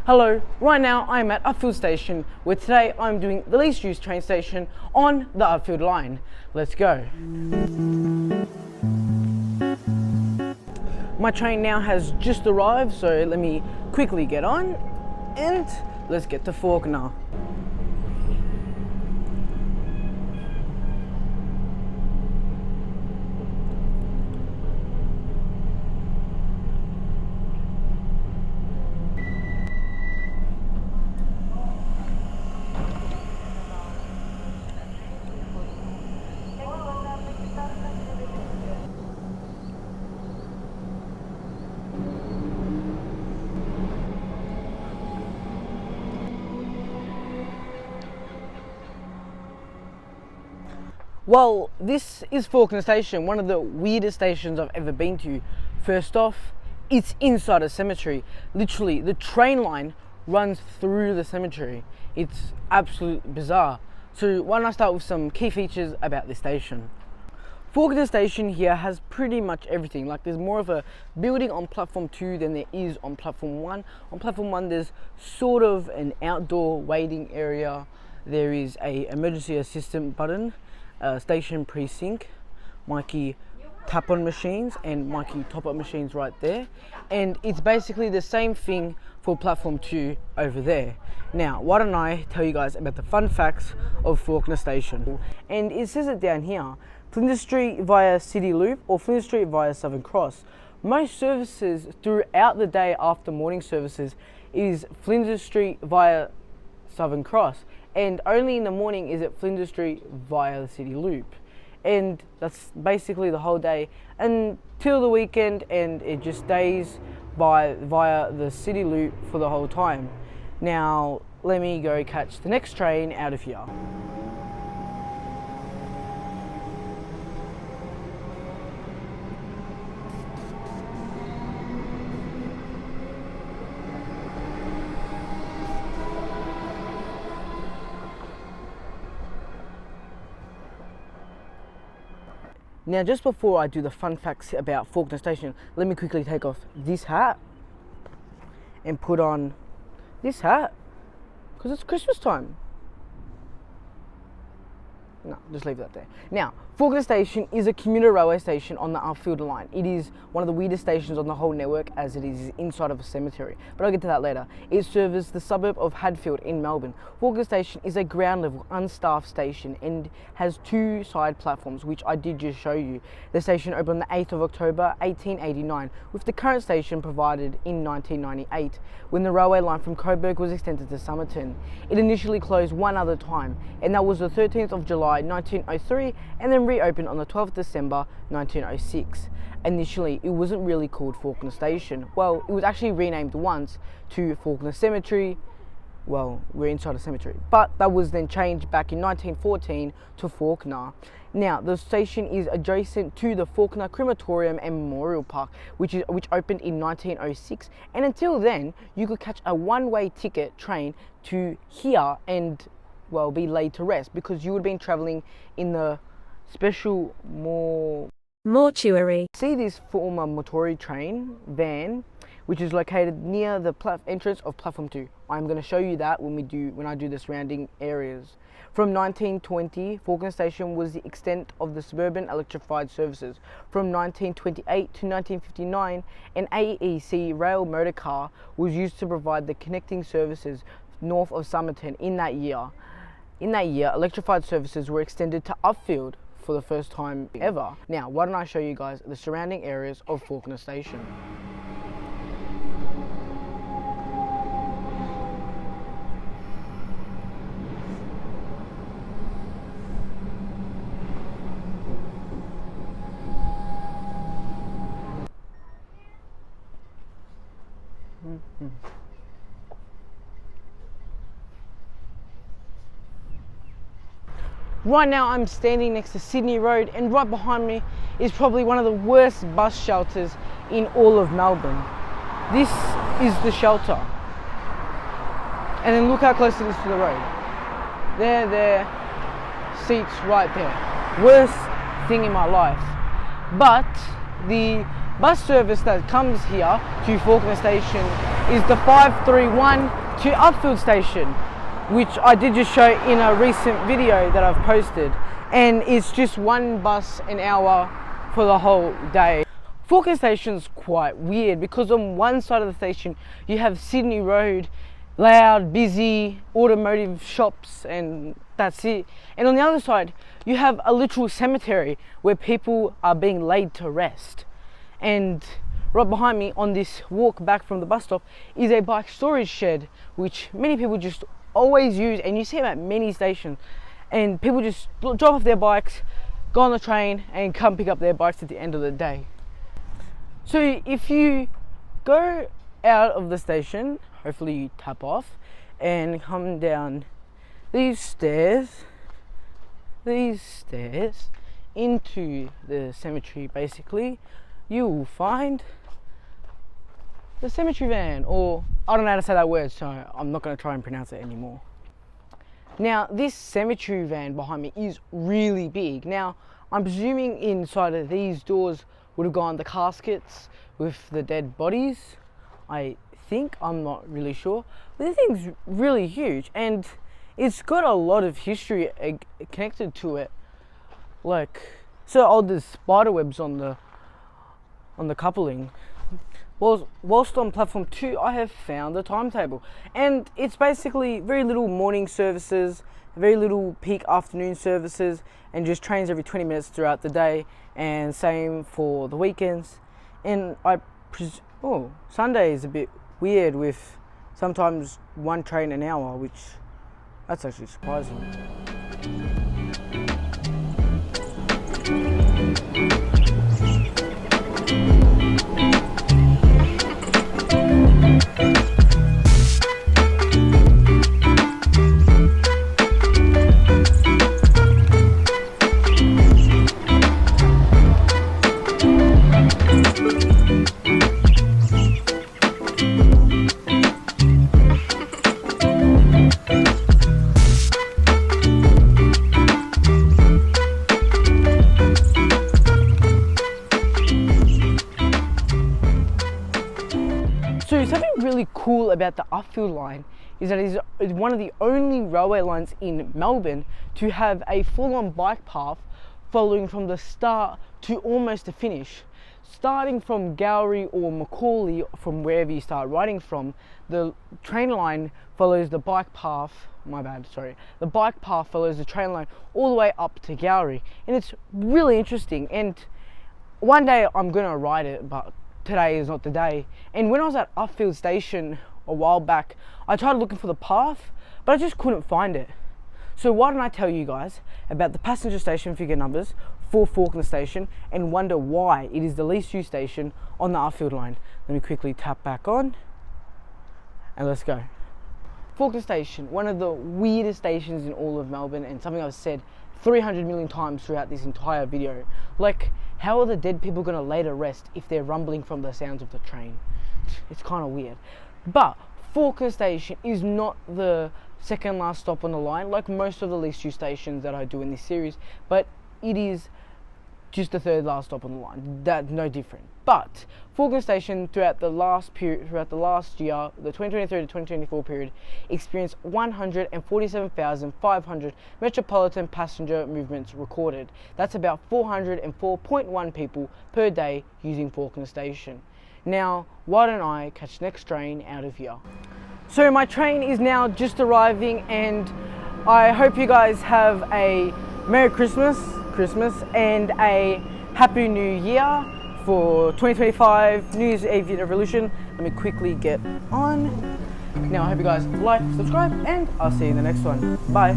Hello, right now I'm at Upfield station where today I'm doing the least used train station on the Upfield line. Let's go. My train now has just arrived, so let me quickly get on and let's get to Fawkner. Well, this is Fawkner station, one of the weirdest stations I've ever been to. First off, it's inside a cemetery. Literally, the train line runs through the cemetery. It's absolutely bizarre. So why don't I start with some key features about this station. Fawkner station here has pretty much everything. Like, there's more of a building on platform 2 than there is on platform 1. On platform 1 there's sort of an outdoor waiting area. There is a emergency assistant button, station precinct, Mikey tap on machines and Mikey top up machines right there, and it's basically the same thing for platform 2 over there. Now why don't I tell you guys about the fun facts of Fawkner station. And it says it down here: Flinders Street via City Loop or Flinders Street via Southern Cross. Most services throughout the day after morning services is Flinders Street via Southern Cross, and only in the morning is it Flinders Street via the City Loop. And that's basically the whole day until the weekend, and it just stays via the City Loop for the whole time. Now let me go catch the next train out of here. Now, just before I do the fun facts about Fawkner station, let me quickly take off this hat and put on this hat because it's Christmas time. No, just leave that there. Now, Fawkner station is a commuter railway station on the Upfield line. It is one of the weirdest stations on the whole network, as it is inside of a cemetery, but I'll get to that later. It serves the suburb of Hadfield in Melbourne. Fawkner station is a ground level unstaffed station and has 2 side platforms, which I did just show you. The station opened on the 8th of October 1889, with the current station provided in 1998, when the railway line from Coburg was extended to Somerton. It initially closed one other time, and that was the 13th of July 1903, and then reopened on the 12th December 1906. Initially, it wasn't really called Fawkner Station. Well, it was actually renamed once to Fawkner Cemetery. Well, we're inside a cemetery, but that was then changed back in 1914 to Fawkner. Now, the station is adjacent to the Fawkner Crematorium and Memorial Park, which opened in 1906, and until then, you could catch a one-way ticket train to here and, well, be laid to rest, because you would have been travelling in the special mortuary. See this former mortuary train van, which is located near the entrance of platform 2. I'm going to show you that when I do the surrounding areas. From 1920, Fawkner station was the extent of the suburban electrified services. From 1928 to 1959, an AEC rail motor car was used to provide the connecting services north of Somerton. In that year, electrified services were extended to Upfield for the first time ever. Now, why don't I show you guys the surrounding areas of Fawkner station. Right now I'm standing next to Sydney Road, and right behind me is probably one of the worst bus shelters in all of Melbourne. This is the shelter. And then look how close it is to the road. There, seats right there. Worst thing in my life. But the bus service that comes here to Fawkner station is the 531 to Upfield station, which I did just show in a recent video that I've posted, and it's just one bus an hour for the whole day. Fawkner station's quite weird because on one side of the station you have Sydney Road, loud, busy, automotive shops, and that's it. And on the other side you have a literal cemetery where people are being laid to rest. And right behind me on this walk back from the bus stop is a bike storage shed, which many people just always use, and you see them at many stations, and people just drop off their bikes, go on the train and come pick up their bikes at the end of the day. So if you go out of the station, hopefully you tap off and come down these stairs into the cemetery, basically you will find the cemetery van, or I don't know how to say that word, so I'm not going to try and pronounce it anymore. Now this cemetery van behind me is really big. Now I'm presuming inside of these doors would have gone the caskets with the dead bodies. I think, I'm not really sure, but this thing's really huge and it's got a lot of history connected to it. Like, so old there's spider webs on the coupling. Whilst on platform 2 I have found the timetable, and it's basically very little morning services, very little peak afternoon services, and just trains every 20 minutes throughout the day, and same for the weekends. And Sunday is a bit weird with sometimes one train an hour, which that's actually surprising. So something really cool about the Upfield line is that it is one of the only railway lines in Melbourne to have a full-on bike path following from the start to almost the finish. Starting from Gowrie or Macaulay, from wherever you start riding from, the train line follows the bike path, the bike path follows the train line all the way up to Gowrie. And it's really interesting, and one day I'm gonna ride it, but today is not the day. And when I was at Upfield station a while back, I tried looking for the path, but I just couldn't find it. So why don't I tell you guys about the passenger station figure numbers for Fawkner station and wonder why it is the least used station on the Upfield line. Let me quickly tap back on and let's go. Fawkner station, one of the weirdest stations in all of Melbourne, and something I've said 300 million times throughout this entire video. Like, how are the dead people going to lay to rest if they're rumbling from the sounds of the train? It's kind of weird. But Fawkner station is not the second last stop on the line like most of the least used stations that I do in this series, but it is just the third last stop on the line. That's no different. But Fawkner station throughout the last year, the 2023 to 2024 period, experienced 147,500 metropolitan passenger movements recorded. That's about 404.1 people per day using Fawkner station. Now, why don't I catch the next train out of here? So my train is now just arriving, and I hope you guys have a Merry Christmas and a Happy New Year for 2025 New Year's Eve revolution. Let me quickly get on. Now I hope you guys like, subscribe, and I'll see you in the next one. Bye.